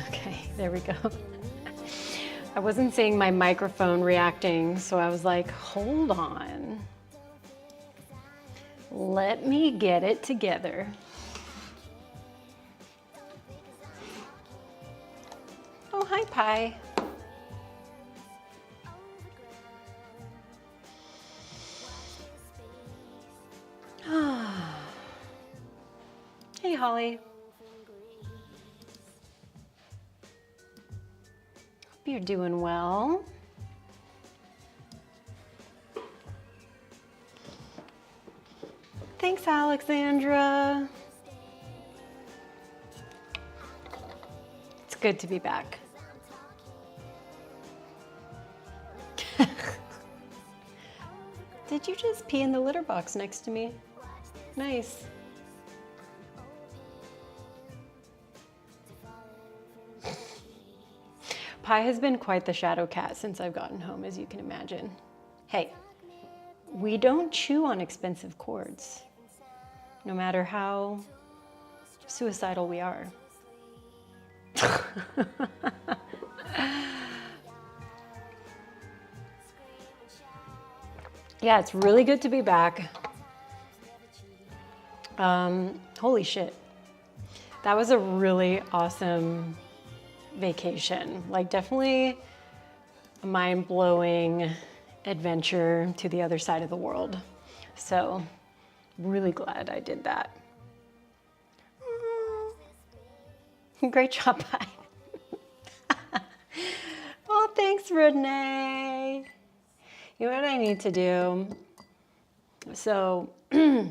Okay, there we go. I wasn't seeing my microphone reacting, so I was like, hold on. Let me get it together. Oh, hi, Pi. Hey, Holly. Hope you're doing well. Thanks, Alexandra. It's good to be back. Did you just pee in the litter box next to me? Nice. Pi has been quite the shadow cat since I've gotten home, as you can imagine. Hey, we don't chew on expensive cords, no matter how suicidal we are. Yeah, it's really good to be back. Holy shit. That was a really awesome vacation. Like, definitely a mind-blowing adventure to the other side of the world. So, really glad I did that. Great job, Pi. Oh, thanks, Renee. You know what I need to do? So, there's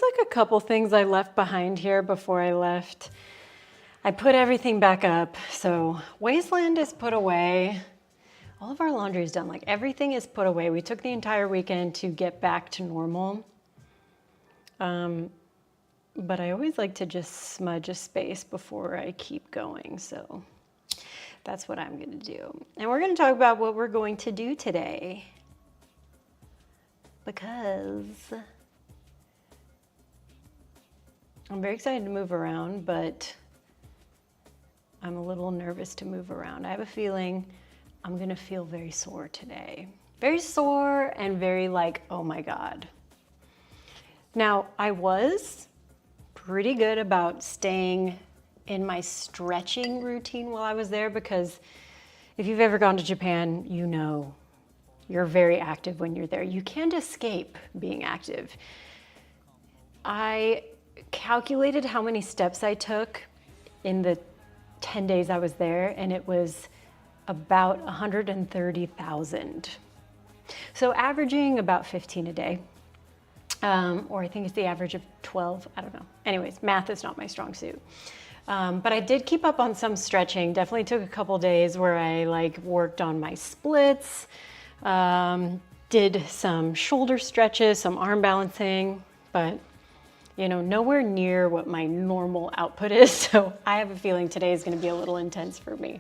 like a couple things I left behind here before I left. I put everything back up. So, Wasteland is put away. All of our laundry is done. Like, everything is put away. We took the entire weekend to get back to normal. But I always like to just smudge a space before I keep going. So that's what I'm going to do. And we're going to talk about what we're going to do today. Because I'm very excited to move around, but I'm a little nervous to move around. I have a feeling I'm going to feel very sore today. Very sore and very like, oh my God. Now, I was pretty good about staying in my stretching routine while I was there, because if you've ever gone to Japan, you know you're very active when you're there. You can't escape being active. I calculated how many steps I took in the 10 days I was there, and it was about 130,000. So averaging about 15 a day. Or I think it's the average of 12, I don't know. Anyways, math is not my strong suit. But I did keep up on some stretching. Definitely took a couple days where I like worked on my splits, did some shoulder stretches, some arm balancing, but you know, nowhere near what my normal output is. So I have a feeling today is going to be a little intense for me.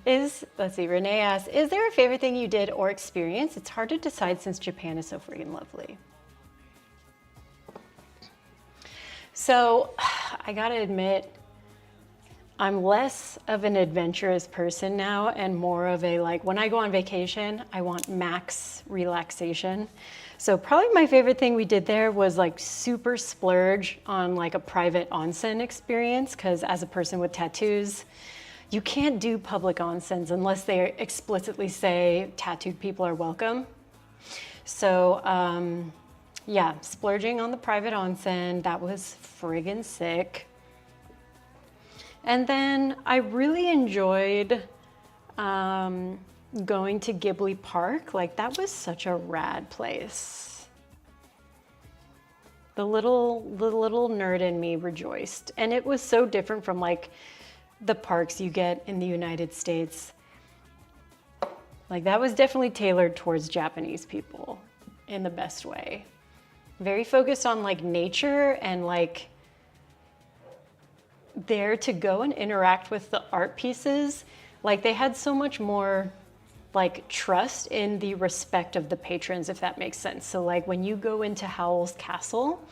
Let's see, Renee asks, is there a favorite thing you did or experienced? It's hard to decide since Japan is so freaking lovely. So I gotta admit, I'm less of an adventurous person now and more of a like, when I go on vacation, I want max relaxation. So probably my favorite thing we did there was like super splurge on like a private onsen experience, because as a person with tattoos, you can't do public onsens unless they explicitly say tattooed people are welcome. So yeah, splurging on the private onsen, that was friggin' sick. And then I really enjoyed going to Ghibli Park. Like, that was such a rad place. The little nerd in me rejoiced. And it was so different from like the parks you get in the United States. Like, that was definitely tailored towards Japanese people in the best way. Very focused on like nature and like there to go and interact with the art pieces. Like, they had so much more like trust in the respect of the patrons, if that makes sense. So like when you go into Howl's Castle,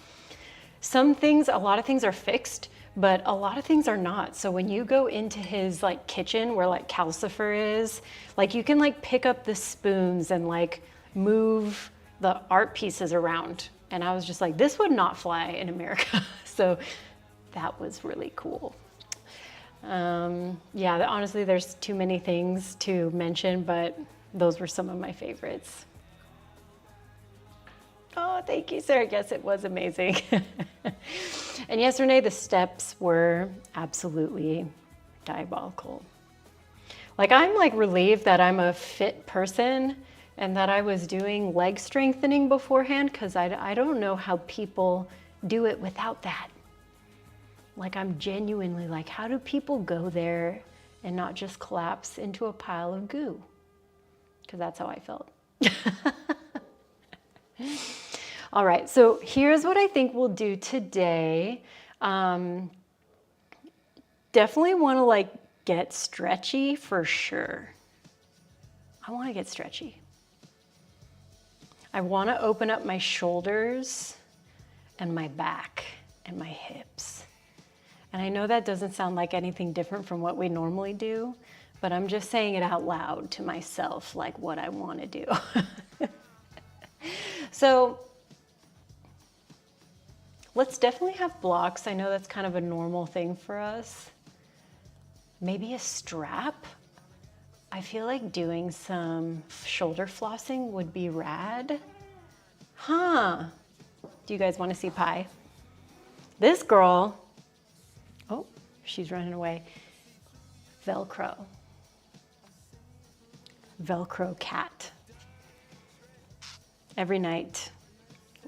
some things, a lot of things are fixed, but a lot of things are not. So when you go into his like kitchen where like Calcifer is, like you can like pick up the spoons and like move the art pieces around. And I was just like, this would not fly in America. So that was really cool. Yeah, honestly, there's too many things to mention, but those were some of my favorites. Oh, thank you, sir. Yes, it was amazing. And yes, Renee, the steps were absolutely diabolical. Like, I'm like relieved that I'm a fit person and that I was doing leg strengthening beforehand, because I don't know how people do it without that. Like, I'm genuinely like, how do people go there and not just collapse into a pile of goo? Because that's how I felt. All right, so here's what I think we'll do today. Definitely want to like get stretchy for sure. I want to get stretchy. I want to open up my shoulders and my back and my hips. And I know that doesn't sound like anything different from what we normally do, but I'm just saying it out loud to myself, like what I want to do. So let's definitely have blocks. I know that's kind of a normal thing for us. Maybe a strap. I feel like doing some shoulder flossing would be rad. Huh. Do you guys want to see Pi? This girl, oh, she's running away. Velcro. Velcro cat. Every night,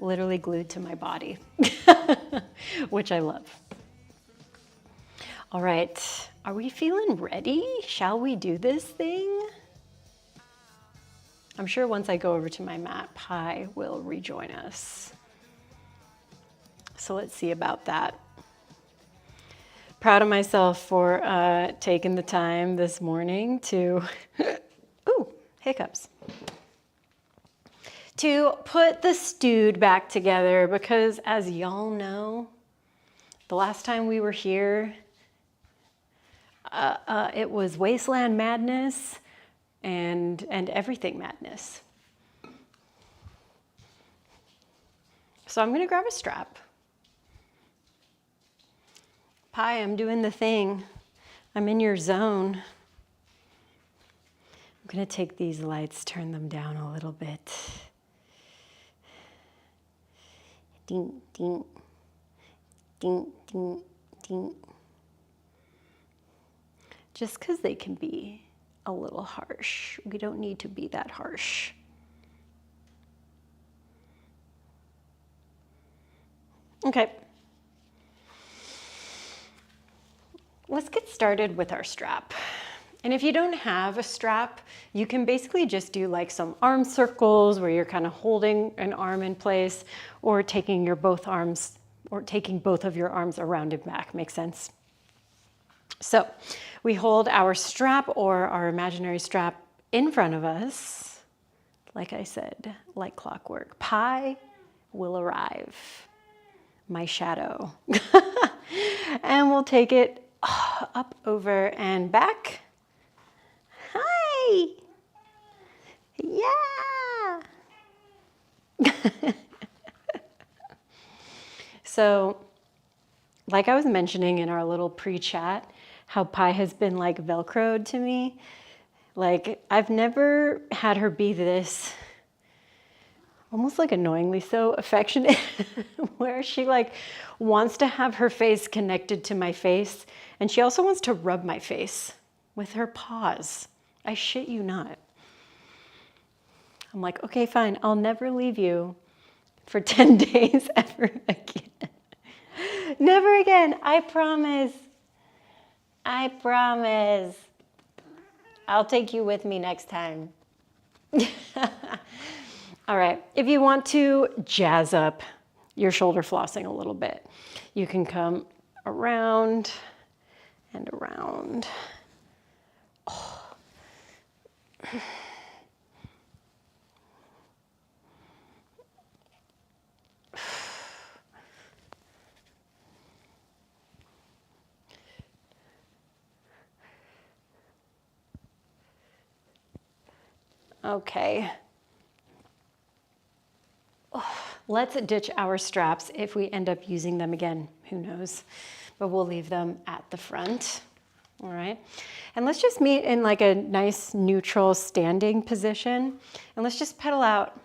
literally glued to my body, which I love. All right, are we feeling ready? Shall we do this thing? I'm sure once I go over to my mat, Pi will rejoin us. So let's see about that. Proud of myself for taking the time this morning to, ooh, hiccups. To put the stewed back together, because as y'all know, the last time we were here, it was Wasteland Madness and everything madness. So I'm gonna grab a strap. Pi, I'm doing the thing. I'm in your zone. I'm gonna take these lights, turn them down a little bit. Ding, ding, ding, ding, ding. Just because they can be a little harsh. We don't need to be that harsh. Okay. Let's get started with our strap. And if you don't have a strap, you can basically just do like some arm circles where you're kind of holding an arm in place, or taking your both arms, or taking both of your arms around and back. Makes sense? So we hold our strap or our imaginary strap in front of us, like I said, like clockwork. Pi will arrive, my shadow. And we'll take it up, over, and back. Hi! Yeah! So, like I was mentioning in our little pre-chat, how Pi has been like Velcroed to me. Like, I've never had her be this, almost like annoyingly so, affectionate, where she like wants to have her face connected to my face, and she also wants to rub my face with her paws. I shit you not. I'm like, okay, fine, I'll never leave you for 10 days ever again. Never again, I promise. I promise. I'll take you with me next time. All right, if you want to jazz up your shoulder flossing a little bit, you can come around and around. Oh. Okay. Let's ditch our straps if we end up using them again. Who knows? But we'll leave them at the front. All right. And let's just meet in like a nice neutral standing position. And let's just pedal out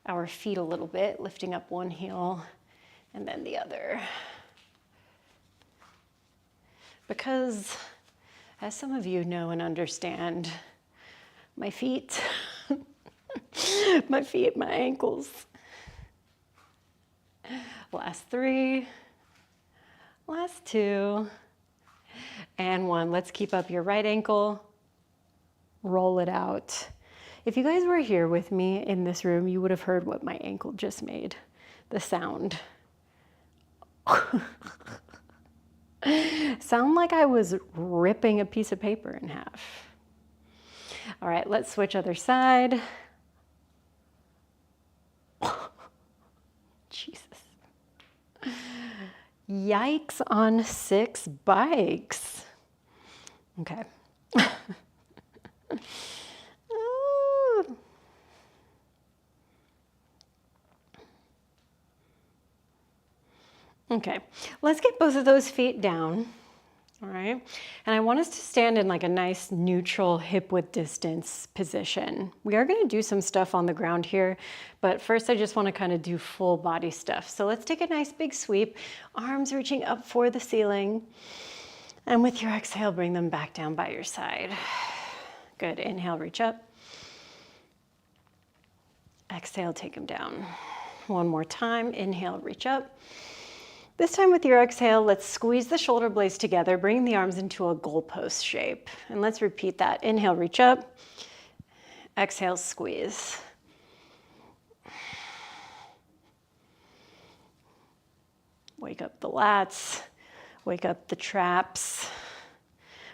our feet a little bit, lifting up one heel and then the other. Because, as some of you know and understand, my feet, my ankles. Last 3, last 2, and 1. Let's keep up your right ankle, roll it out. If you guys were here with me in this room, you would have heard what my ankle just made, the sound. Sound like I was ripping a piece of paper in half. All right, let's switch other side. Jesus. Yikes on 6 bikes. Okay. Okay, let's get both of those feet down. All right, and I want us to stand in like a nice neutral hip width distance position. We are going to do some stuff on the ground here, but first I just want to kind of do full body stuff. So let's take a nice big sweep, arms reaching up for the ceiling, and with your exhale, bring them back down by your side. Good, inhale, reach up. Exhale, take them down. One more time, inhale, reach up. This time with your exhale, let's squeeze the shoulder blades together, bring the arms into a goalpost shape. And let's repeat that. Inhale, reach up. Exhale, squeeze. Wake up the lats. Wake up the traps.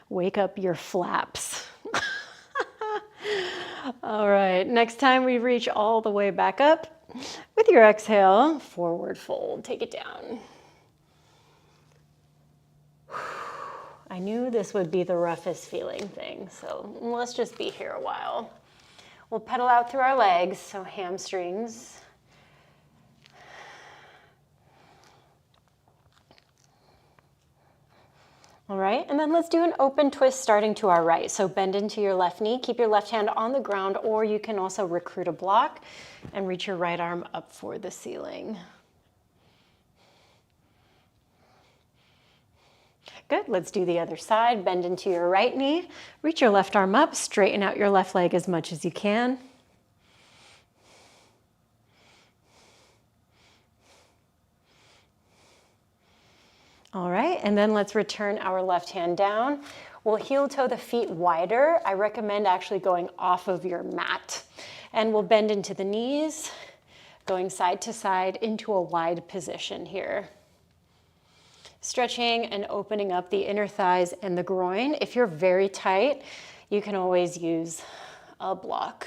Wake up your flaps. All right, next time we reach all the way back up. With your exhale, forward fold, take it down. I knew this would be the roughest feeling thing, so let's just be here a while. We'll pedal out through our legs, so hamstrings. All right, and then let's do an open twist starting to our right. So bend into your left knee, keep your left hand on the ground, or you can also recruit a block and reach your right arm up for the ceiling. Good, let's do the other side. Bend into your right knee, reach your left arm up, straighten out your left leg as much as you can. All right, and then let's return our left hand down. We'll heel toe the feet wider. I recommend actually going off of your mat. And we'll bend into the knees, going side to side into a wide position here. Stretching and opening up the inner thighs and the groin. If you're very tight, you can always use a block.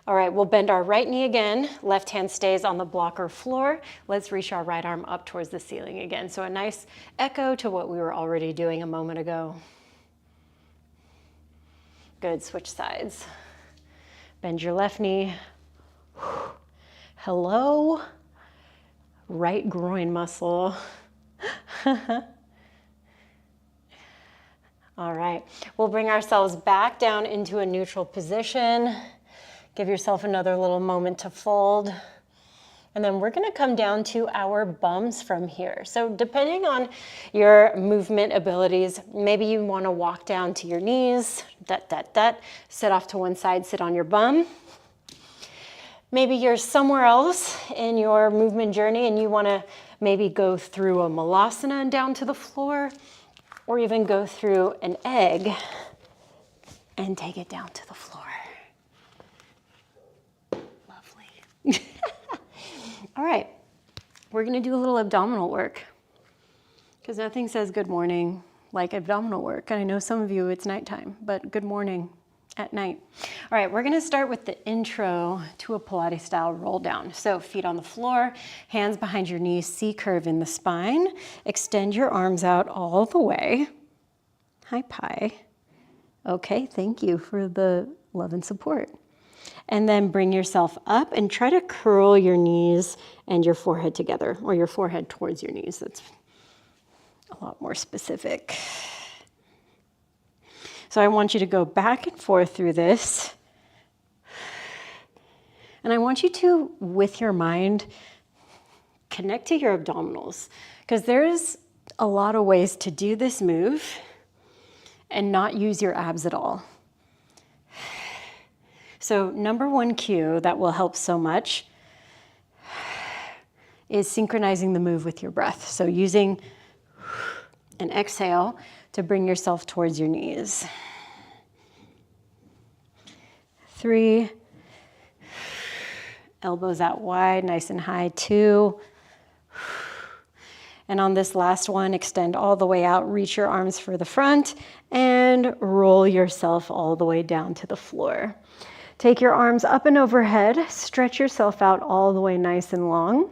All right, we'll bend our right knee again. Left hand stays on the block or floor. Let's reach our right arm up towards the ceiling again. So a nice echo to what we were already doing a moment ago. Good, switch sides. Bend your left knee. Hello, right groin muscle. All right, we'll bring ourselves back down into a neutral position. Give yourself another little moment to fold. And then we're gonna come down to our bums from here. So depending on your movement abilities, maybe you wanna walk down to your knees, sit off to one side, sit on your bum. Maybe you're somewhere else in your movement journey and you wanna maybe go through a malasana and down to the floor, or even go through an egg and take it down to the floor. Lovely. All right, we're gonna do a little abdominal work because nothing says good morning like abdominal work. And I know some of you, it's nighttime, but good morning at night. All right, we're gonna start with the intro to a Pilates style roll down. So feet on the floor, hands behind your knees, C curve in the spine. Extend your arms out all the way. Hi, pie. Okay, thank you for the love and support. And then bring yourself up and try to curl your knees and your forehead together, or your forehead towards your knees. That's a lot more specific. So I want you to go back and forth through this. And I want you to, with your mind, connect to your abdominals, because there's a lot of ways to do this move and not use your abs at all. So number one cue that will help so much is synchronizing the move with your breath. So using an exhale to bring yourself towards your knees. 3, elbows out wide, nice and high. 2, and on this last one, extend all the way out, reach your arms for the front, and roll yourself all the way down to the floor. Take your arms up and overhead, stretch yourself out all the way nice and long.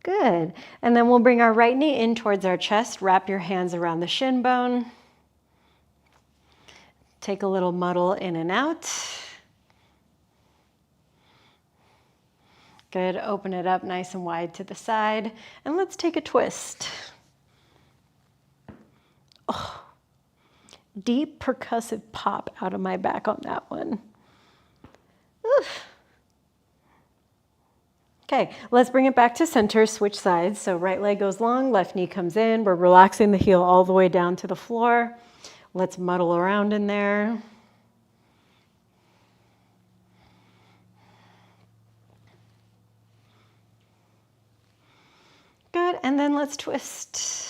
Good. And then we'll bring our right knee in towards our chest, wrap your hands around the shin bone. Take a little muddle in and out. Good, open it up nice and wide to the side. And let's take a twist. Oh, deep percussive pop out of my back on that one. Oof. Okay, let's bring it back to center, switch sides. So right leg goes long, left knee comes in. We're relaxing the heel all the way down to the floor. Let's muddle around in there. Good, and then let's twist.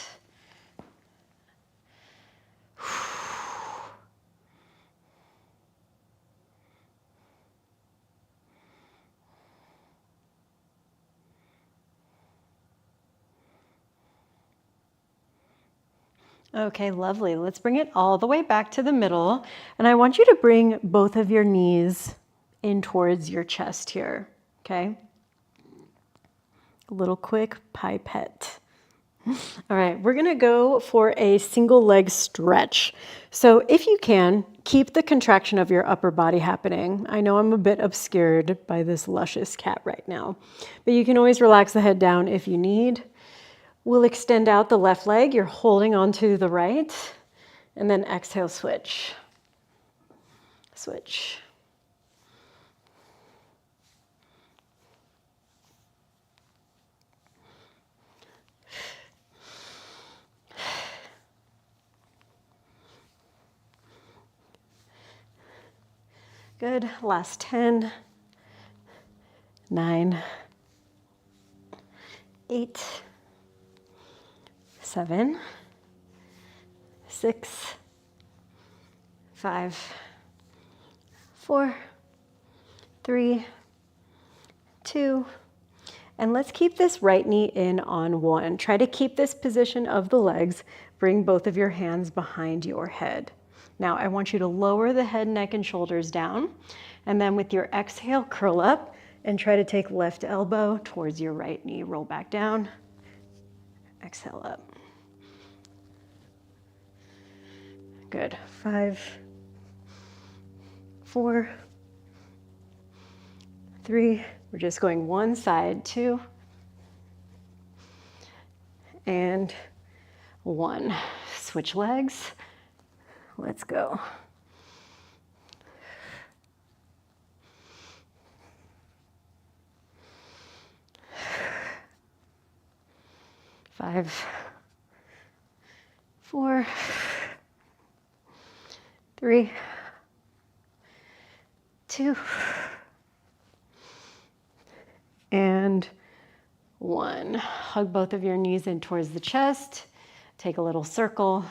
Okay, lovely. Let's bring it all the way back to the middle. And I want you to bring both of your knees in towards your chest here, okay? A little quick pipette. All right, we're gonna go for a single leg stretch. So if you can, keep the contraction of your upper body happening. I know I'm a bit obscured by this luscious cat right now, but you can always relax the head down if you need. We'll extend out the left leg. You're holding onto the right. And then exhale, switch. Switch. Good. Last 10, 9, 8, 7, 6, 5, 4, 3, 2, and let's keep this right knee in on 1. Try to keep this position of the legs. Bring both of your hands behind your head. Now I want you to lower the head, neck, and shoulders down, and then with your exhale, curl up and try to take left elbow towards your right knee. Roll back down, exhale up. Good. 5, 4, 3, we're just going one side, 2, and 1. Switch legs. Let's go. 5, 4, 3, 2, and 1. Hug both of your knees in towards the chest. Take a little circle.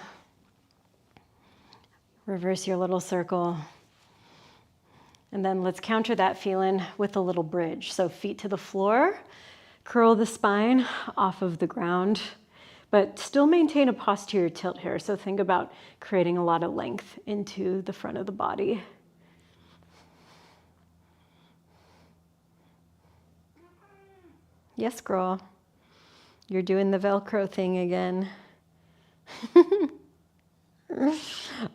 Reverse your little circle. And then let's counter that feeling with a little bridge. So feet to the floor, curl the spine off of the ground, but still maintain a posterior tilt here. So think about creating a lot of length into the front of the body. Yes, girl. You're doing the Velcro thing again.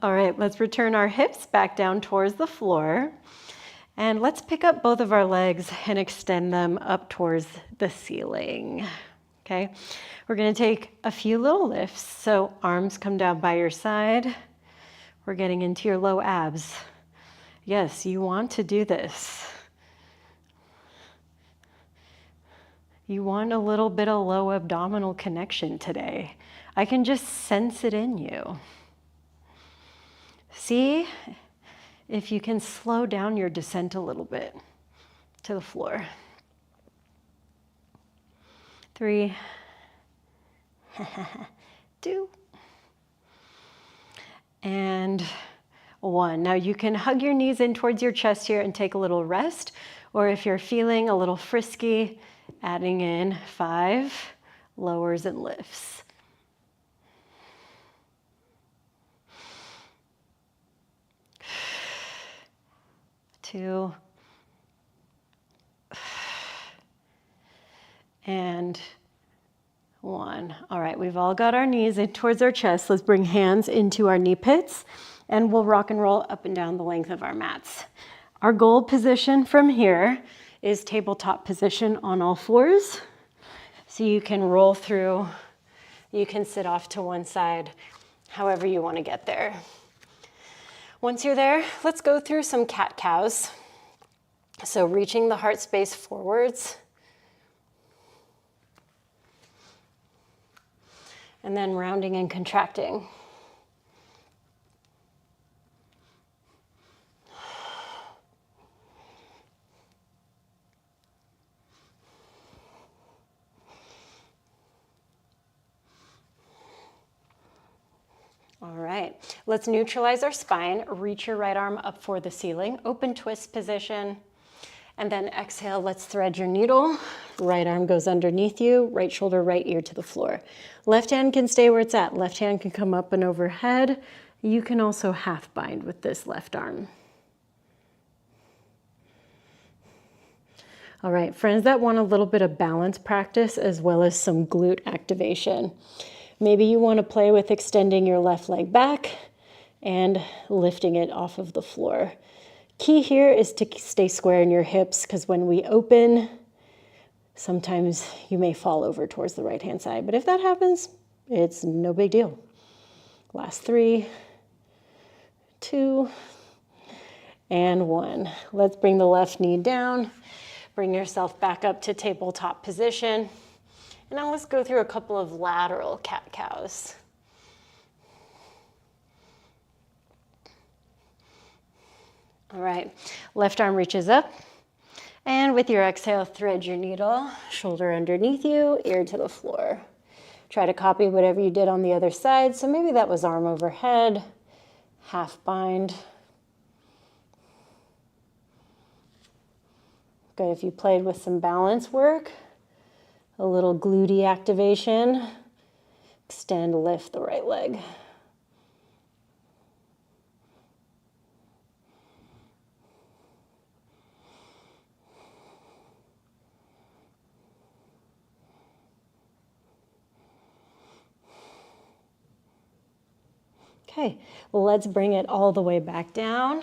All right, let's return our hips back down towards the floor. And let's pick up both of our legs and extend them up towards the ceiling. Okay, we're gonna take a few little lifts. So arms come down by your side. We're getting into your low abs. Yes, you want to do this. You want a little bit of low abdominal connection today. I can just sense it in you. See if you can slow down your descent a little bit to the floor. 3, 2, and 1. Now you can hug your knees in towards your chest here and take a little rest, or if you're feeling a little frisky, adding in 5 lowers and lifts. 2, and 1. All right, we've all got our knees in towards our chest. Let's bring hands into our knee pits and we'll rock and roll up and down the length of our mats. Our goal position from here is tabletop position on all fours. So you can roll through, you can sit off to one side, however you want to get there. Once you're there, let's go through some cat-cows. So reaching the heart space forwards. And then rounding and contracting. All right, let's neutralize our spine. Reach your right arm up for the ceiling, open twist position. And then exhale, let's thread your needle. Right arm goes underneath you, right shoulder, right ear to the floor. Left hand can stay where it's at. Left hand can come up and overhead. You can also half bind with this left arm. All right, friends that want a little bit of balance practice as well as some glute activation. Maybe you want to play with extending your left leg back and lifting it off of the floor. Key here is to stay square in your hips because when we open, sometimes you may fall over towards the right-hand side. But if that happens, it's no big deal. Last 3, 2, and 1. Let's bring the left knee down. Bring yourself back up to tabletop position. And now let's go through a couple of lateral cat-cows. All right, left arm reaches up. And with your exhale, thread your needle, shoulder underneath you, ear to the floor. Try to copy whatever you did on the other side. So maybe that was arm overhead, half bind. Good, if you played with some balance work, a little glute activation, extend, lift the right leg. Okay, let's bring it all the way back down,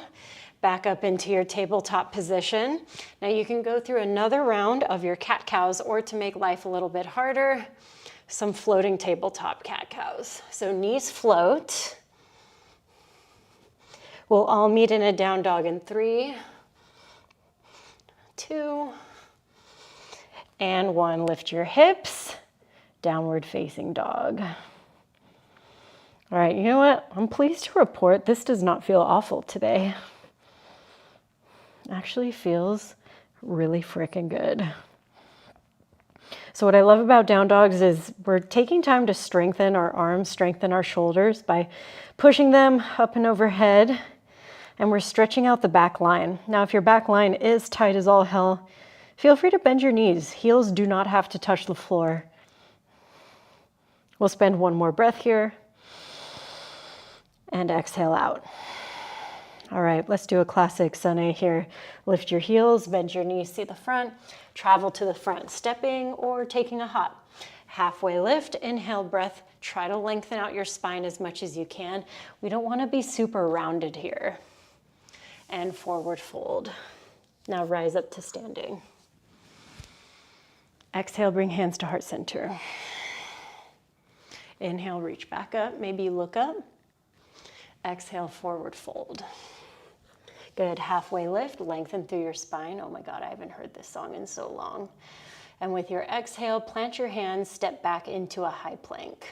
back up into your tabletop position. Now you can go through another round of your cat-cows, or to make life a little bit harder, some floating tabletop cat-cows. So knees float. We'll all meet in a down dog in 3, 2, and 1. Lift your hips, downward facing dog. All right, you know what? I'm pleased to report this does not feel awful today. Actually feels really freaking good. So what I love about down dogs is we're taking time to strengthen our arms, strengthen our shoulders by pushing them up and overhead, and we're stretching out the back line. Now, if your back line is tight as all hell, feel free to bend your knees. Heels do not have to touch the floor. We'll spend one more breath here. And exhale out. All right, let's do a classic asana here. Lift your heels, bend your knees, see the front, travel to the front, stepping or taking a hop. Halfway lift, inhale, breath. Try to lengthen out your spine as much as you can. We don't want to be super rounded here. And forward fold. Now rise up to standing. Exhale, bring hands to heart center. Inhale, reach back up. Maybe look up. Exhale, forward fold. Good, halfway lift, lengthen through your spine. Oh my God, I haven't heard this song in so long. And with your exhale, plant your hands, step back into a high plank.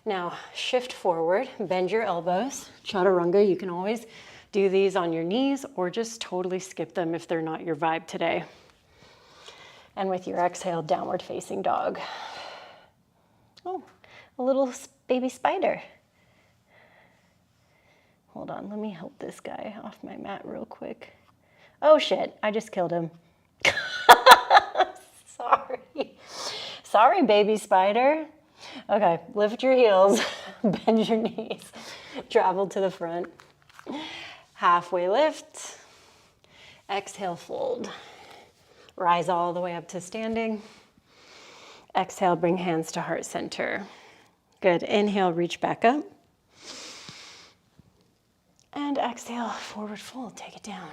Now, shift forward, bend your elbows. Chaturanga, you can always do these on your knees or just totally skip them if they're not your vibe today. And with your exhale, downward facing dog. Oh, a little baby spider. Hold on, let me help this guy off my mat real quick. Oh shit, I just killed him. Sorry. Sorry, baby spider. Okay, lift your heels, bend your knees, travel to the front. Halfway lift, exhale, fold. Rise all the way up to standing. Exhale, bring hands to heart center. Good, inhale, reach back up. And exhale, forward fold, take it down.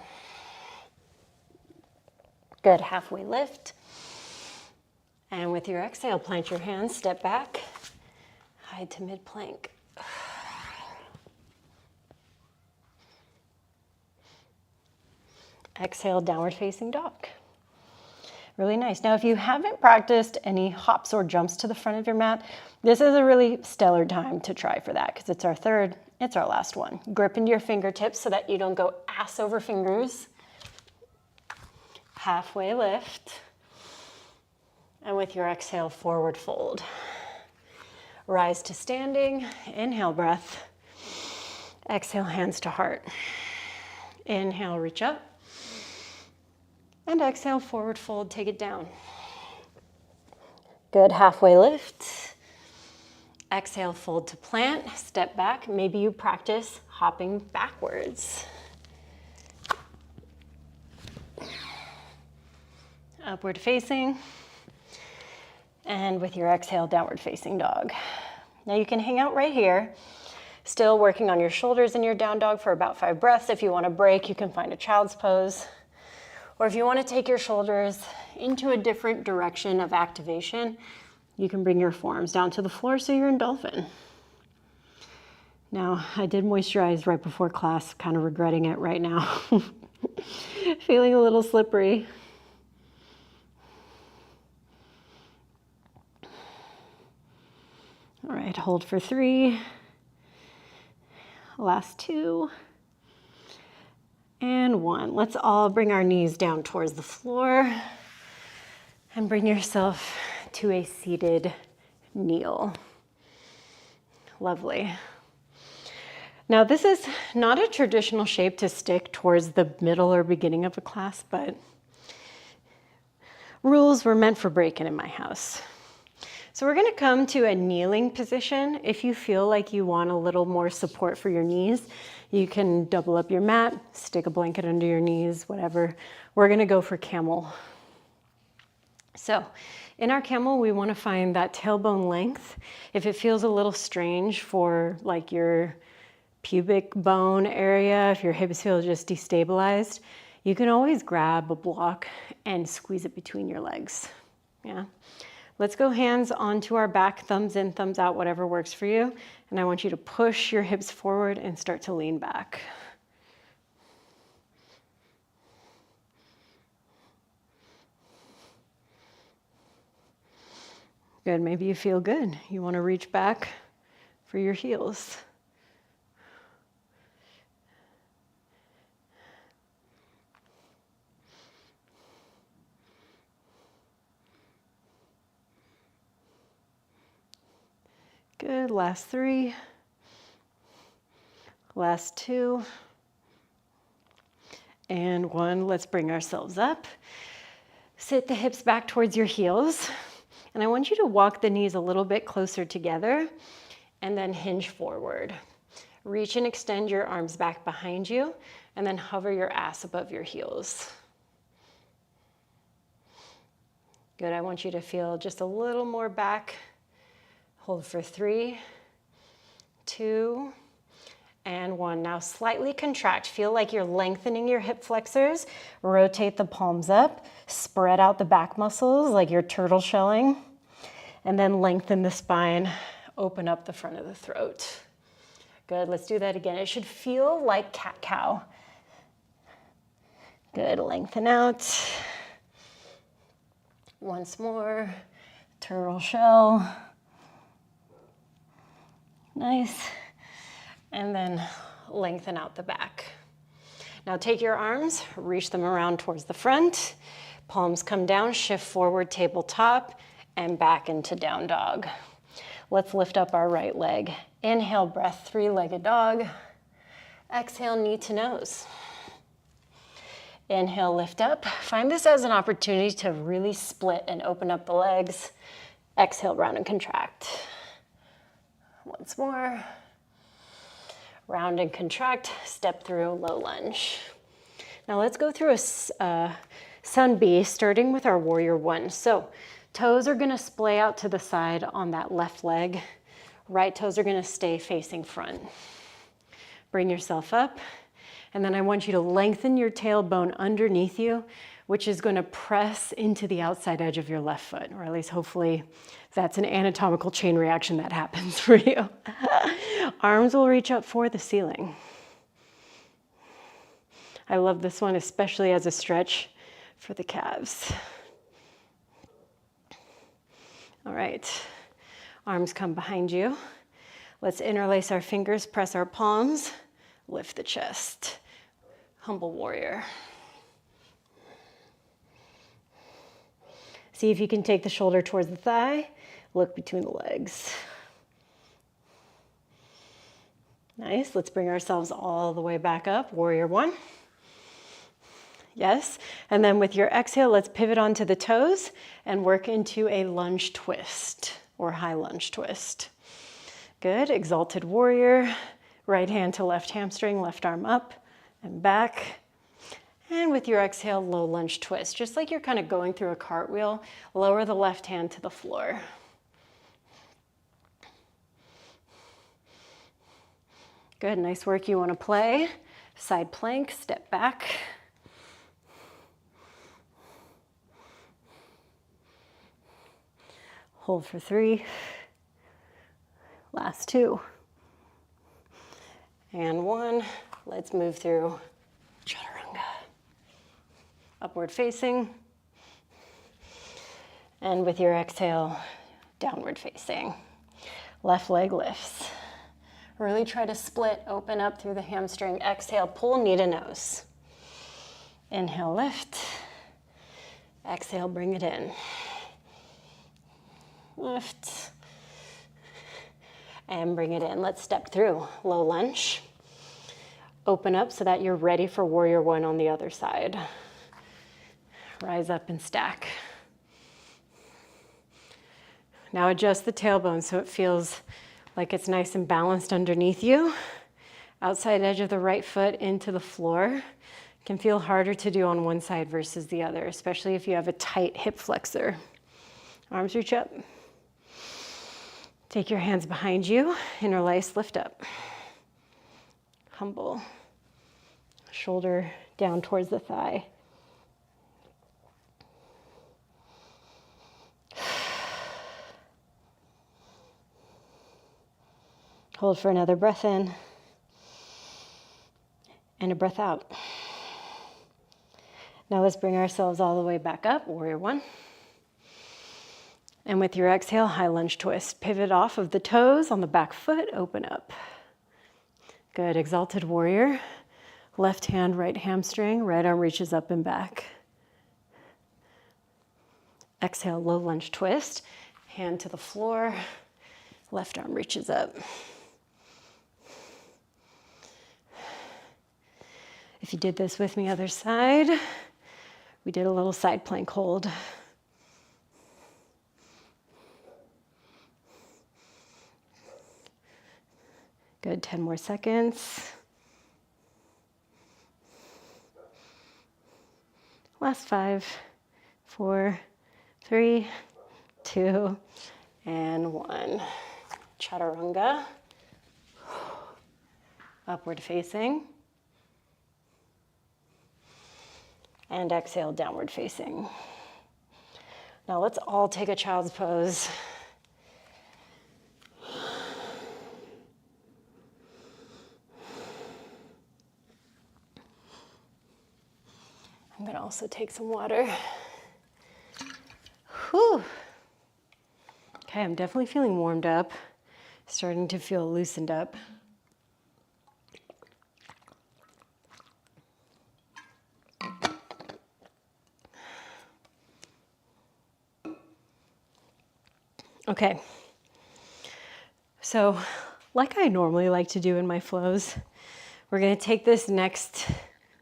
Good, halfway lift. And with your exhale, plant your hands, step back, hide to mid plank. Exhale, downward facing dog. Really nice. Now, if you haven't practiced any hops or jumps to the front of your mat, this is a really stellar time to try for that because it's our third, it's our last one. Grip into your fingertips so that you don't go ass over fingers. Halfway lift. And with your exhale, forward fold. Rise to standing, inhale, breath. Exhale, hands to heart. Inhale, reach up. And exhale, forward fold, take it down. Good, halfway lift. Exhale, fold to plant, step back. Maybe you practice hopping backwards. Upward facing. And with your exhale, downward facing dog. Now you can hang out right here, still working on your shoulders in your down dog for about 5 breaths. If you want to break, you can find a child's pose. Or if you want to take your shoulders into a different direction of activation, you can bring your forearms down to the floor so you're in dolphin. Now, I did moisturize right before class, kind of regretting it right now. Feeling a little slippery. All right, hold for 3. Last 2. And 1. Let's all bring our knees down towards the floor and bring yourself to a seated kneel. Lovely. Now, this is not a traditional shape to stick towards the middle or beginning of a class, but rules were meant for breaking in my house. So we're going to come to a kneeling position. If you feel like you want a little more support for your knees, you can double up your mat, stick a blanket under your knees, whatever. We're going to go for camel. So in our camel, we want to find that tailbone length. If it feels a little strange for like your pubic bone area, if your hips feel just destabilized, you can always grab a block and squeeze it between your legs. Yeah. Let's go hands onto our back, thumbs in, thumbs out, whatever works for you. And I want you to push your hips forward and start to lean back. Good, maybe you feel good. You want to reach back for your heels. Good, last 3, last 2, and 1. Let's bring ourselves up. Sit the hips back towards your heels, and I want you to walk the knees a little bit closer together, and then hinge forward. Reach and extend your arms back behind you, and then hover your ass above your heels. Good, I want you to feel just a little more back. Hold for 3, 2, and 1. Now slightly contract. Feel like you're lengthening your hip flexors. Rotate the palms up. Spread out the back muscles like you're turtle shelling. And then lengthen the spine. Open up the front of the throat. Good, let's do that again. It should feel like cat-cow. Good, lengthen out. Once more, turtle shell. Nice. And then lengthen out the back. Now take your arms, reach them around towards the front. Palms come down, shift forward, tabletop, and back into down dog. Let's lift up our right leg. Inhale, breath, 3-legged dog. Exhale, knee to nose. Inhale, lift up. Find this as an opportunity to really split and open up the legs. Exhale, round and contract. Once more. Round and contract, step through, low lunge. Now let's go through a sun B, starting with our warrior 1. So toes are gonna splay out to the side on that left leg. Right toes are gonna stay facing front. Bring yourself up, and then I want you to lengthen your tailbone underneath you, which is gonna press into the outside edge of your left foot, or at least hopefully that's an anatomical chain reaction that happens for you. Arms will reach up for the ceiling. I love this one, especially as a stretch for the calves. All right, arms come behind you. Let's interlace our fingers, press our palms, lift the chest. Humble warrior. See if you can take the shoulder towards the thigh, look between the legs. Nice, let's bring ourselves all the way back up, warrior 1. Yes, and then with your exhale, let's pivot onto the toes and work into a lunge twist or high lunge twist. Good, exalted warrior, right hand to left hamstring, left arm up and back. And with your exhale, low lunge twist. Just like you're kind of going through a cartwheel, lower the left hand to the floor. Good, nice work. You want to play. Side plank, step back. Hold for 3. Last 2. And 1. Let's move through chaturanga. Upward facing. And with your exhale, downward facing. Left leg lifts. Really try to split, open up through the hamstring. Exhale, pull knee to nose. Inhale, lift. Exhale, bring it in. Lift. And bring it in. Let's step through. Low lunge. Open up so that you're ready for warrior 1 on the other side. Rise up and stack. Now adjust the tailbone so it feels like it's nice and balanced underneath you. Outside edge of the right foot into the floor. It can feel harder to do on one side versus the other, especially if you have a tight hip flexor. Arms reach up. Take your hands behind you, interlace, lift up. Humble. Shoulder down towards the thigh. Hold for another breath in and a breath out. Now let's bring ourselves all the way back up, warrior 1. And with your exhale, high lunge twist. Pivot off of the toes on the back foot, open up. Good, exalted warrior. Left hand, right hamstring, right arm reaches up and back. Exhale, low lunge twist. Hand to the floor, left arm reaches up. If you did this with me, other side, we did a little side plank hold. Good, 10 more seconds. Last 5, 4, 3, 2, and 1. Chaturanga. Upward facing. And exhale, downward facing. Now let's all take a child's pose. I'm gonna also take some water. Whew. Okay, I'm definitely feeling warmed up, starting to feel loosened up. Okay, so like I normally like to do in my flows, we're gonna take this next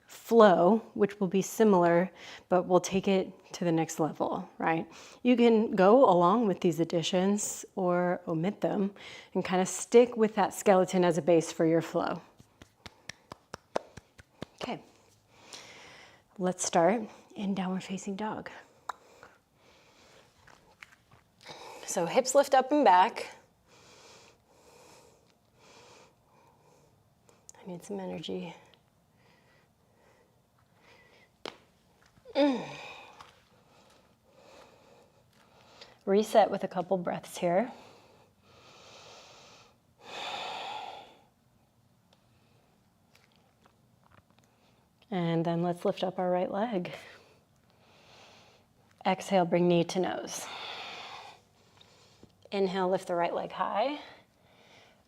flow, which will be similar, but we'll take it to the next level, right? You can go along with these additions or omit them and kind of stick with that skeleton as a base for your flow. Okay, let's start in downward facing dog. So hips lift up and back. I need some energy. Reset with a couple breaths here. And then let's lift up our right leg. Exhale, bring knee to nose. Inhale, lift the right leg high.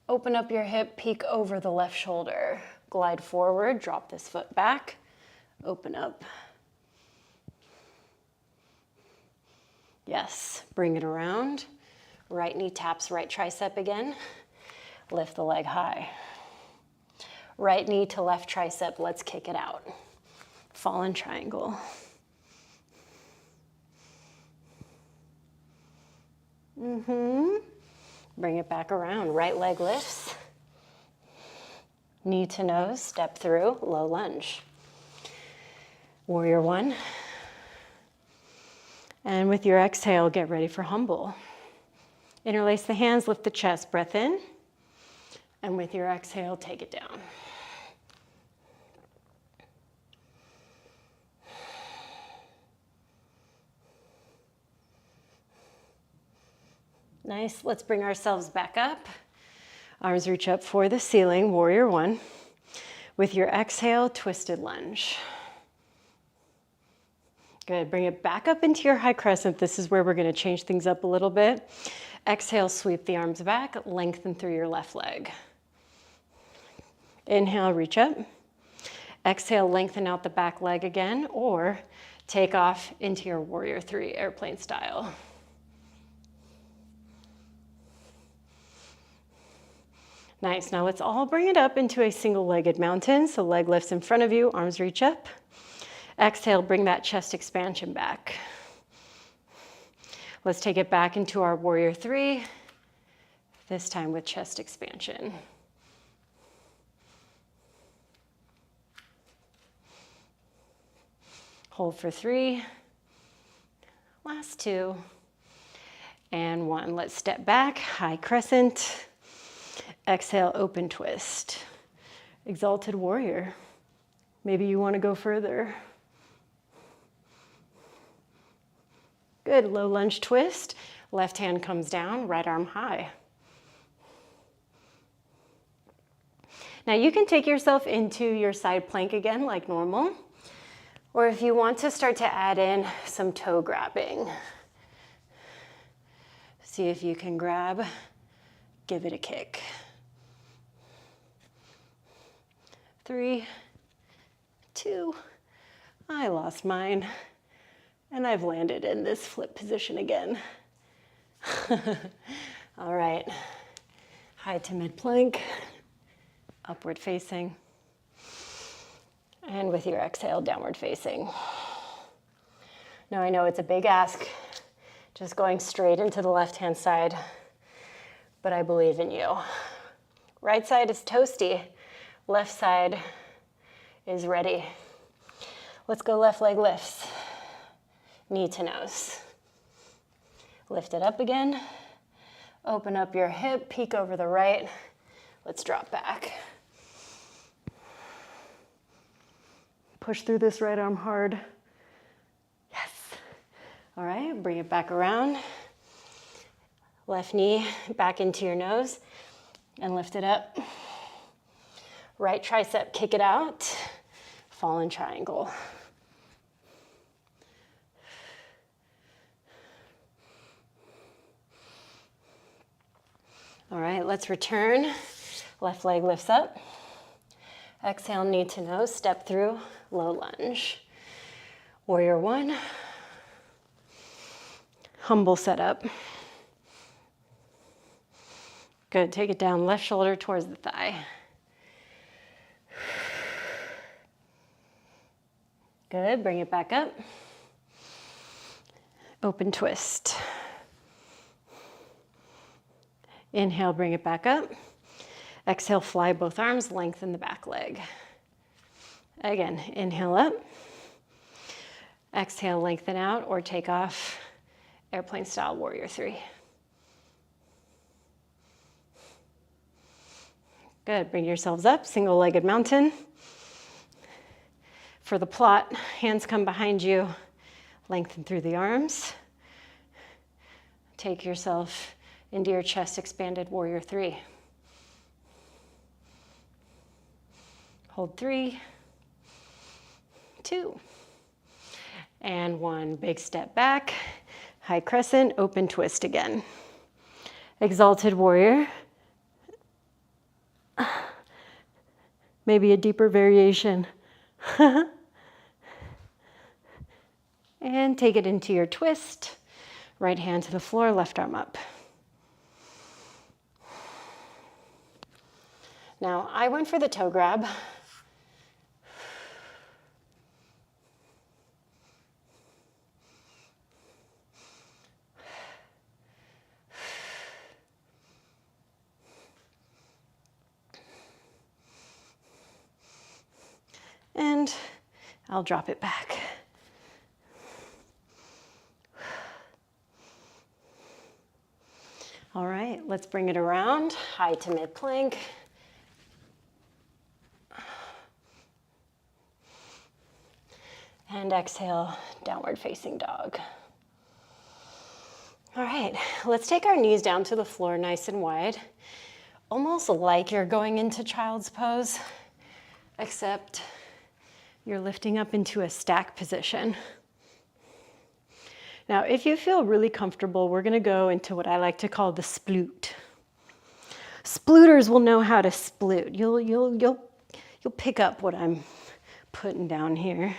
Open up your hip, peek over the left shoulder. Glide forward, drop this foot back. Open up. Yes, bring it around. Right knee taps right tricep again. Lift the leg high. Right knee to left tricep, let's kick it out. Fallen triangle. Bring it back around. Right leg lifts. Knee to nose, step through, low lunge. Warrior one. And with your exhale, get ready for humble. Interlace the hands, lift the chest, breath in. And with your exhale, take it down. Nice, let's bring ourselves back up. Arms reach up for the ceiling, warrior one. With your exhale, twisted lunge. Good, bring it back up into your high crescent. This is where we're gonna change things up a little bit. Exhale, sweep the arms back, lengthen through your left leg. Inhale, reach up. Exhale, lengthen out the back leg again, or take off into your warrior three, airplane style. Nice, now let's all bring it up into a single-legged mountain. So leg lifts in front of you, arms reach up. Exhale, bring that chest expansion back. Let's take it back into our warrior three, this time with chest expansion. Hold for 3, last 2, and 1. Let's step back, high crescent. Exhale, open twist. Exalted warrior. Maybe you want to go further. Good, low lunge twist. Left hand comes down, right arm high. Now you can take yourself into your side plank again like normal. Or if you want to start to add in some toe grabbing. See if you can grab, give it a kick. 3, 2, I lost mine. And I've landed in this flip position again. All right, high to mid plank, upward facing. And with your exhale, downward facing. Now I know it's a big ask, just going straight into the left-hand side, but I believe in you. Right side is toasty, left side is ready. Let's go left leg lifts, knee to nose. Lift it up again. Open up your hip, peek over the right. Let's drop back. Push through this right arm hard. Yes. All right, bring it back around. Left knee back into your nose and lift it up. Right tricep, kick it out. Fallen triangle. All right, let's return. Left leg lifts up. Exhale, knee to nose, step through, low lunge. Warrior one. Humble setup. Good, take it down, left shoulder towards the thigh. Good, bring it back up. Open twist. Inhale, bring it back up. Exhale, fly both arms, lengthen the back leg. Again, inhale up. Exhale, lengthen out or take off. Airplane style, warrior three. Good, bring yourselves up, single-legged mountain. For the plot, hands come behind you, lengthen through the arms. Take yourself into your chest expanded warrior three. Hold 3, 2, and 1. Big step back, high crescent, open twist again. Exalted warrior. Maybe a deeper variation. And take it into your twist. Right hand to the floor, left arm up. Now, I went for the toe grab. And I'll drop it back. All right, let's bring it around, high to mid plank. And exhale, downward facing dog. All right, let's take our knees down to the floor nice and wide, almost like you're going into child's pose, except you're lifting up into a stack position. Now, if you feel really comfortable, we're gonna go into what I like to call the sploot. Splooters will know how to sploot. You'll pick up what I'm putting down here.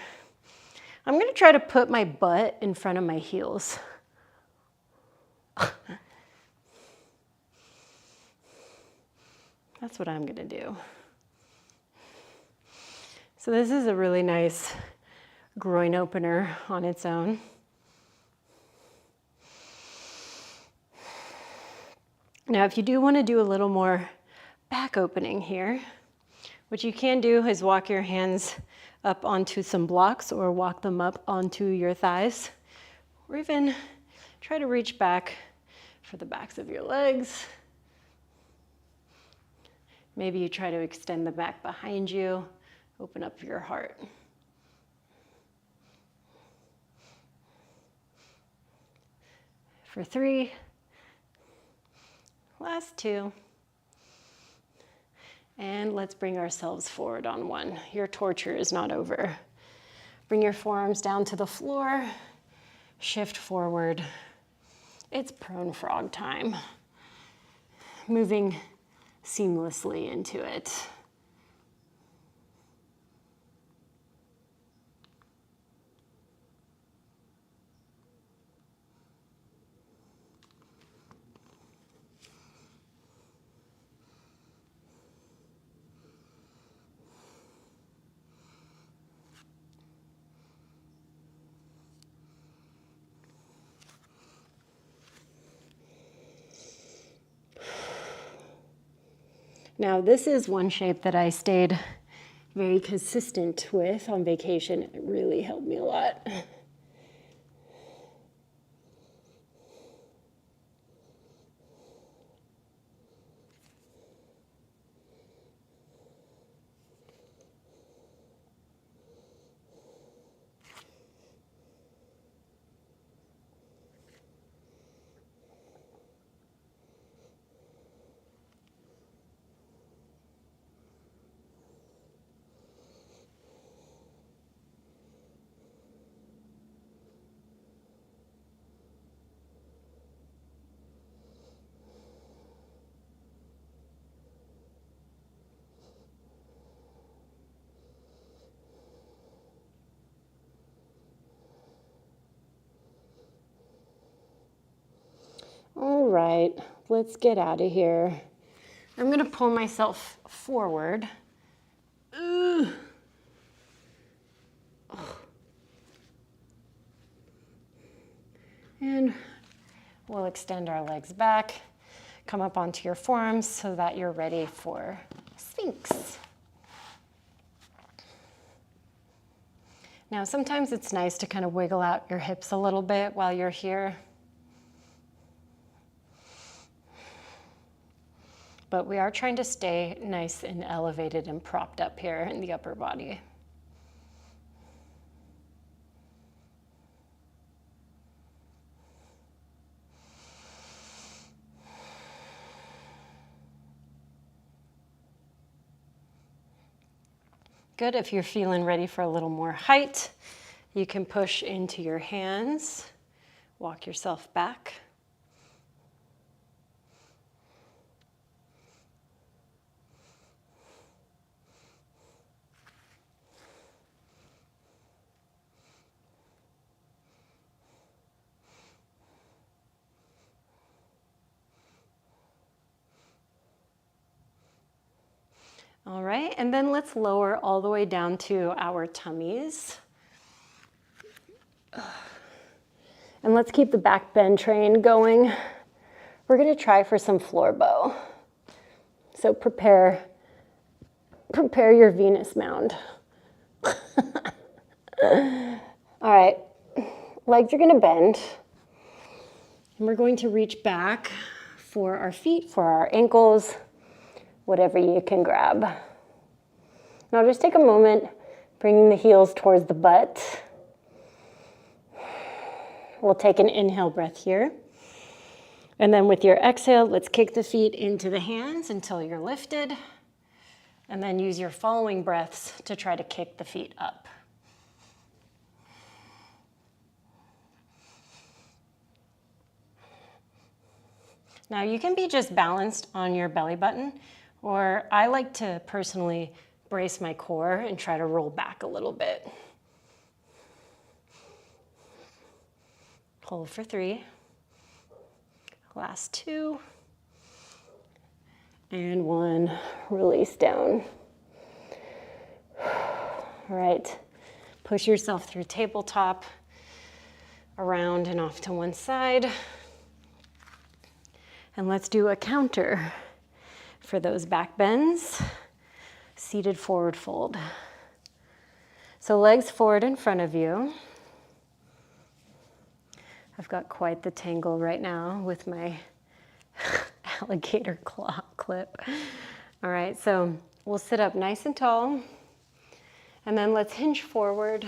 I'm gonna try to put my butt in front of my heels. That's what I'm gonna do. So this is a really nice groin opener on its own. Now, if you do want to do a little more back opening here, what you can do is walk your hands up onto some blocks or walk them up onto your thighs, or even try to reach back for the backs of your legs. Maybe you try to extend the back behind you, open up your heart. For 3, last 2. And let's bring ourselves forward on 1. Your torture is not over. Bring your forearms down to the floor, shift forward. It's prone frog time. Moving seamlessly into it. Now, this is one shape that I stayed very consistent with on vacation. It really helped me a lot. All right, let's get out of here. I'm gonna pull myself forward. Ugh. And we'll extend our legs back, come up onto your forearms so that you're ready for Sphinx. Now, sometimes it's nice to kind of wiggle out your hips a little bit while you're here. But we are trying to stay nice and elevated and propped up here in the upper body. Good. If you're feeling ready for a little more height, you can push into your hands, walk yourself back. All right, and then let's lower all the way down to our tummies. And let's keep the back bend train going. We're gonna try for some floor bow. So prepare your Venus mound. All right, legs are gonna bend. And we're going to reach back for our feet, for our ankles, whatever you can grab. Now just take a moment, bringing the heels towards the butt. We'll take an inhale breath here. And then with your exhale, let's kick the feet into the hands until you're lifted. And then use your following breaths to try to kick the feet up. Now you can be just balanced on your belly button, or I like to personally brace my core and try to roll back a little bit. Hold for 3. Last 2. And 1. Release down. All right. Push yourself through tabletop, around and off to one side. And let's do a counter for those back bends. Seated forward fold. So legs forward in front of you. I've got quite the tangle right now with my alligator claw clip. All right, so we'll sit up nice and tall. And then let's hinge forward.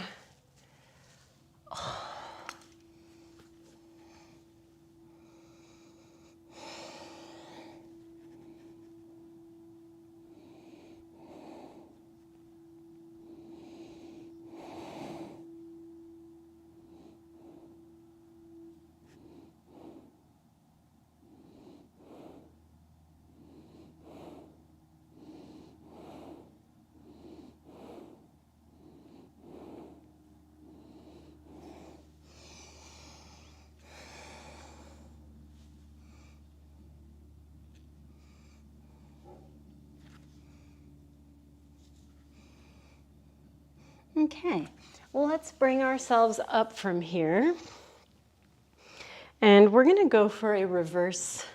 Okay, well, let's bring ourselves up from here. And we're gonna go for a reverse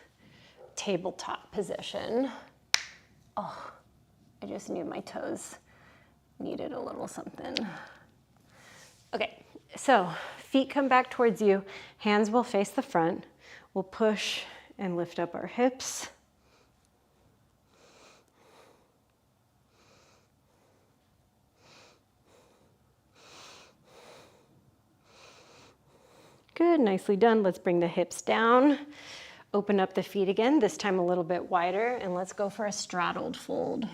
tabletop position. Oh, I just knew my toes needed a little something. Okay, so feet come back towards you, hands will face the front. We'll push and lift up our hips. Good, nicely done. Let's bring the hips down. Open up the feet again, this time a little bit wider, and let's go for a straddled fold. I'm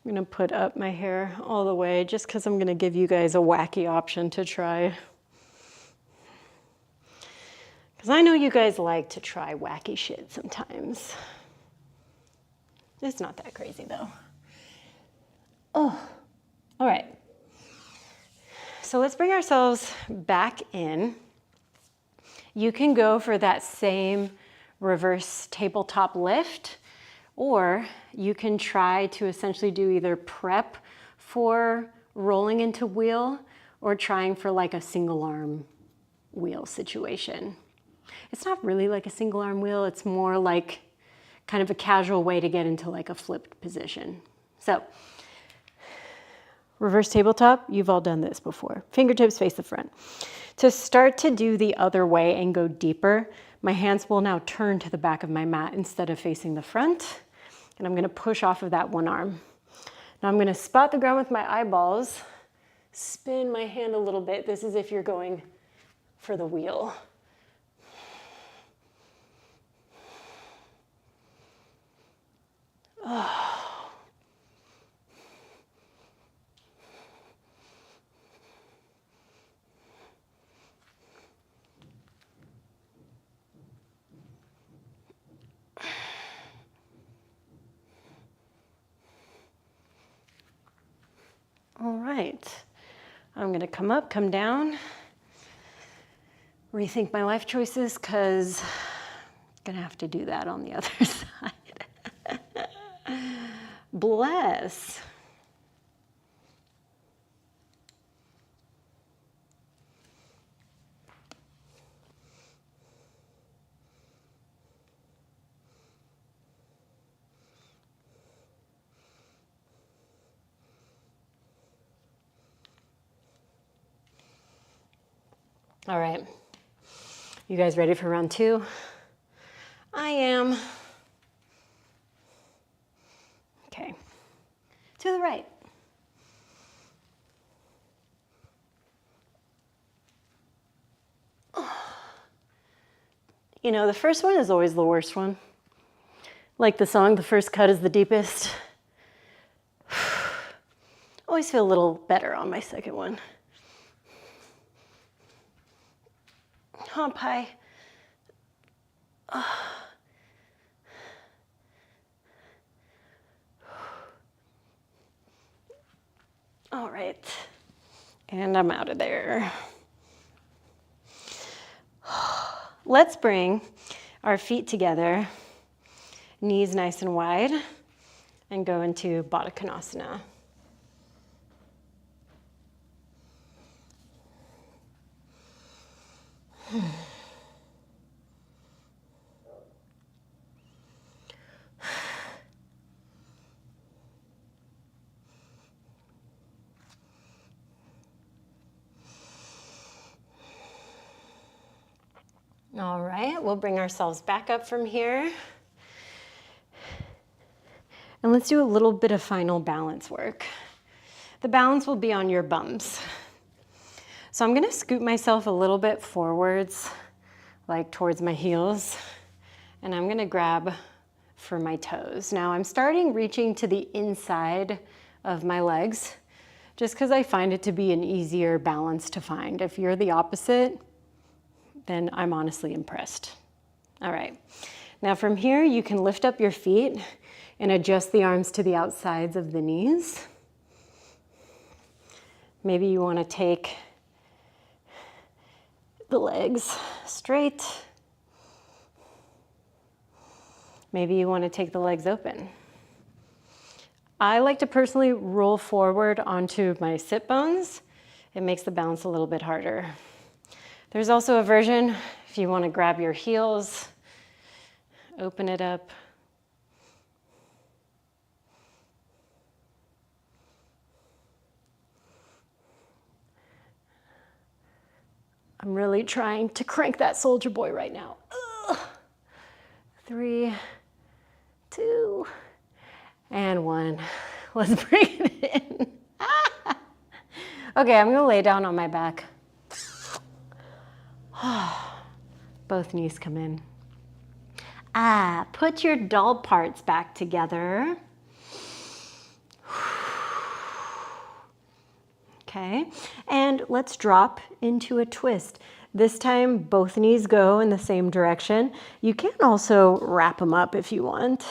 gonna put up my hair all the way just because I'm gonna give you guys a wacky option to try. Because I know you guys like to try wacky shit sometimes. It's not that crazy though. Oh, all right. so let's bring ourselves back in. You can go for that same reverse tabletop lift, or you can try to essentially do either prep for rolling into wheel or trying for like a single arm wheel situation. It's not really like a single arm wheel, it's more like kind of a casual way to get into like a flipped position. So, reverse tabletop, you've all done this before. Fingertips face the front. To start to do the other way and go deeper, my hands will now turn to the back of my mat instead of facing the front. And I'm gonna push off of that one arm. Now I'm gonna spot the ground with my eyeballs, spin my hand a little bit. This is if you're going for the wheel. Oh. All right, I'm gonna come up, come down, rethink my life choices, because I'm gonna have to do that on the other side. Bless. All right, you guys ready for round two? I am. Okay, to the right. You know, the first one is always the worst one. Like the song, the first cut is the deepest. Always feel a little better on my second one. Hump high. All right, and I'm out of there. Let's bring our feet together, knees nice and wide, and go into Baddha Konasana. All right, we'll bring ourselves back up from here. And let's do a little bit of final balance work. The balance will be on your bums. So I'm gonna scoot myself a little bit forwards, like towards my heels, and I'm gonna grab for my toes. Now I'm starting reaching to the inside of my legs, just because I find it to be an easier balance to find. If you're the opposite, then I'm honestly impressed. All right, now from here you can lift up your feet and adjust the arms to the outsides of the knees. Maybe you want to take the legs straight. Maybe you want to take the legs open. I like to personally roll forward onto my sit bones. It makes the balance a little bit harder. There's also a version if you want to grab your heels, open it up. I'm really trying to crank that soldier boy right now. 3, 2, and 1. Let's bring it in. Okay, I'm gonna lay down on my back. Both knees come in. Put your dull parts back together. Okay, and let's drop into a twist. This time, both knees go in the same direction. You can also wrap them up if you want.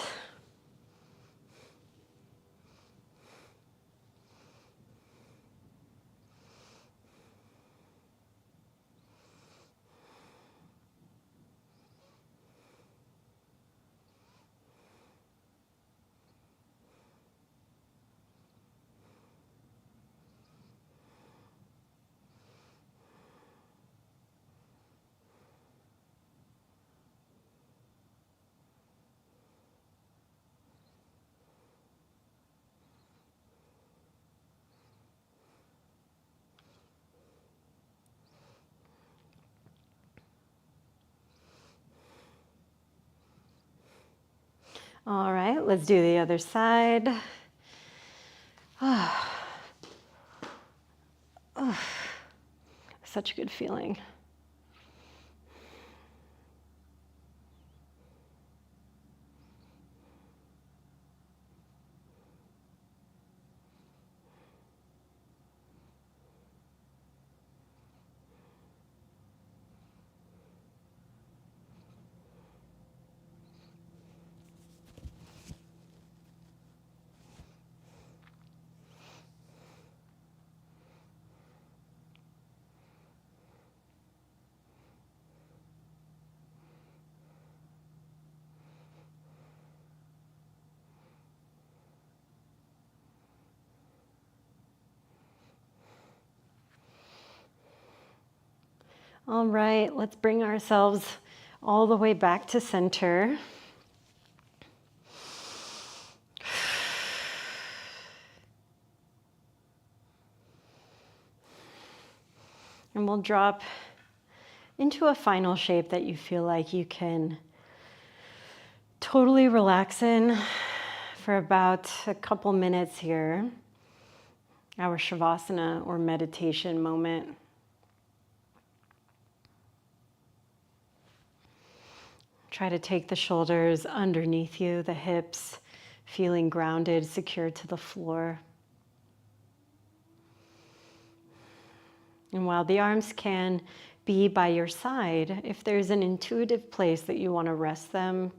All right, let's do the other side. Such a good feeling. All right, let's bring ourselves all the way back to center. And we'll drop into a final shape that you feel like you can totally relax in for about a couple minutes here. Our Shavasana or meditation moment. Try to take the shoulders underneath you, the hips, feeling grounded, secure to the floor. And while the arms can be by your side, if there's an intuitive place that you want to rest them,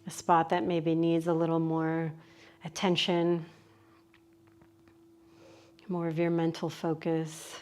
a spot that maybe needs a little more attention, more of your mental focus,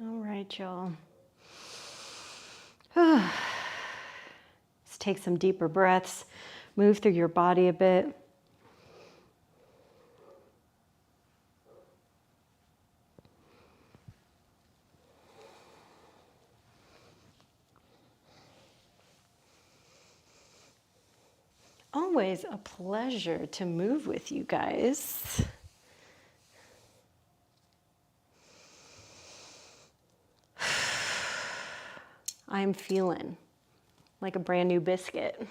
All right, y'all. Let's take some deeper breaths. Move through your body a bit. Always a pleasure to move with you guys. I'm feeling like a brand new biscuit.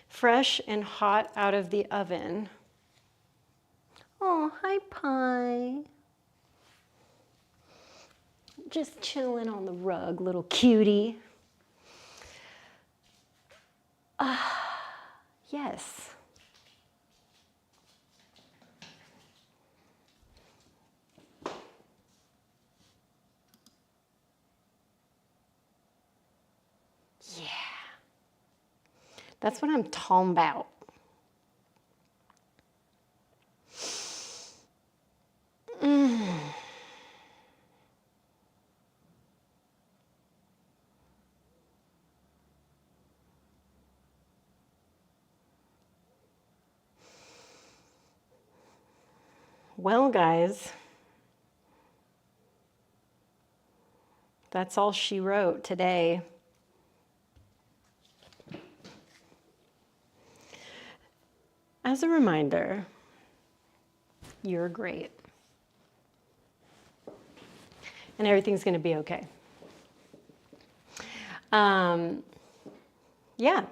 Fresh and hot out of the oven. Oh, hi, Pie. Just chilling on the rug, little cutie. Yes. Yeah. That's what I'm talking about. Well, guys, that's all she wrote today. As a reminder, you're great. And everything's going to be okay. yeah.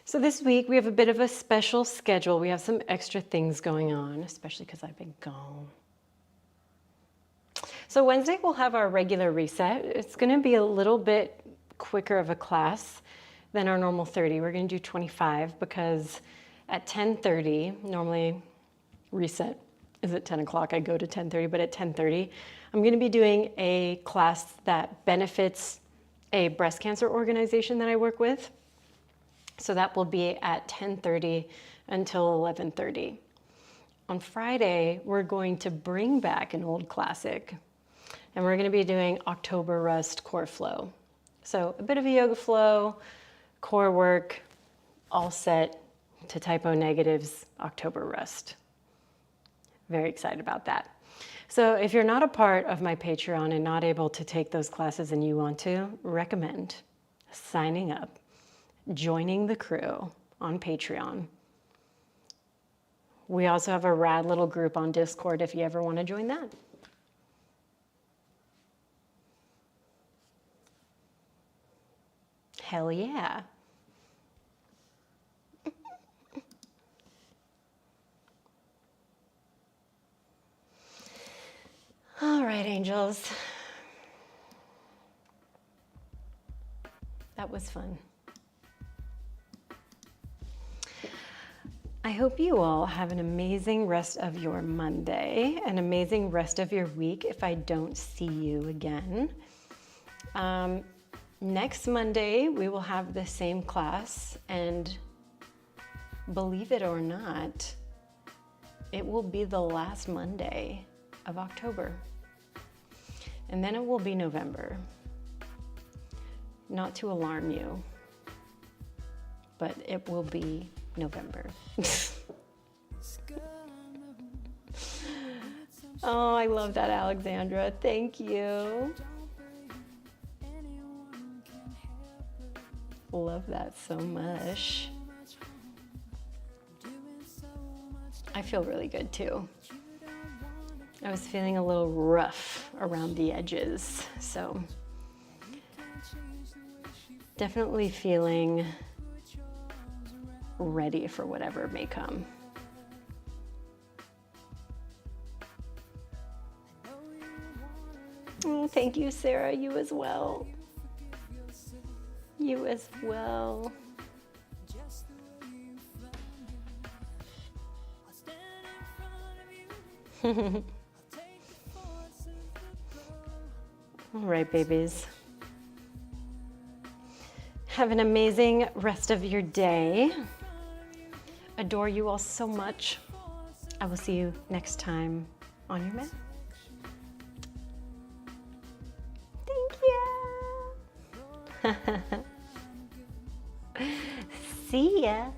So this week we have a bit of a special schedule. We have some extra things going on, especially because I've been gone. So Wednesday we'll have our regular reset. It's going to be a little bit quicker of a class than our normal 30. We're going to do 25 because at 10:30, normally reset is at 10 o'clock. I go to 10:30, but at 10:30, I'm going to be doing a class that benefits a breast cancer organization that I work with. So that will be at 10:30 until 11:30. On Friday, we're going to bring back an old classic, and we're going to be doing October Rust Core Flow. So a bit of a yoga flow, core work, all set to typo negatives, October Rust. Very excited about that. So if you're not a part of my Patreon and not able to take those classes and you want to, recommend signing up, joining the crew on Patreon. We also have a rad little group on Discord if you ever want to join that. Hell yeah. All right, angels. That was fun. I hope you all have an amazing rest of your Monday, an amazing rest of your week if I don't see you again. Next Monday, we will have the same class, and believe it or not, it will be the last Monday of October. And then it will be November. Not to alarm you, but it will be November. Oh, I love that, Alexandra. Thank you. Love that so much. I feel really good too. I was feeling a little rough around the edges, so definitely feeling ready for whatever may come. Oh, thank you, Sarah. You as well. You as well. All right, babies. Have an amazing rest of your day. Adore you all so much. I will see you next time on your mat. Thank you. See ya.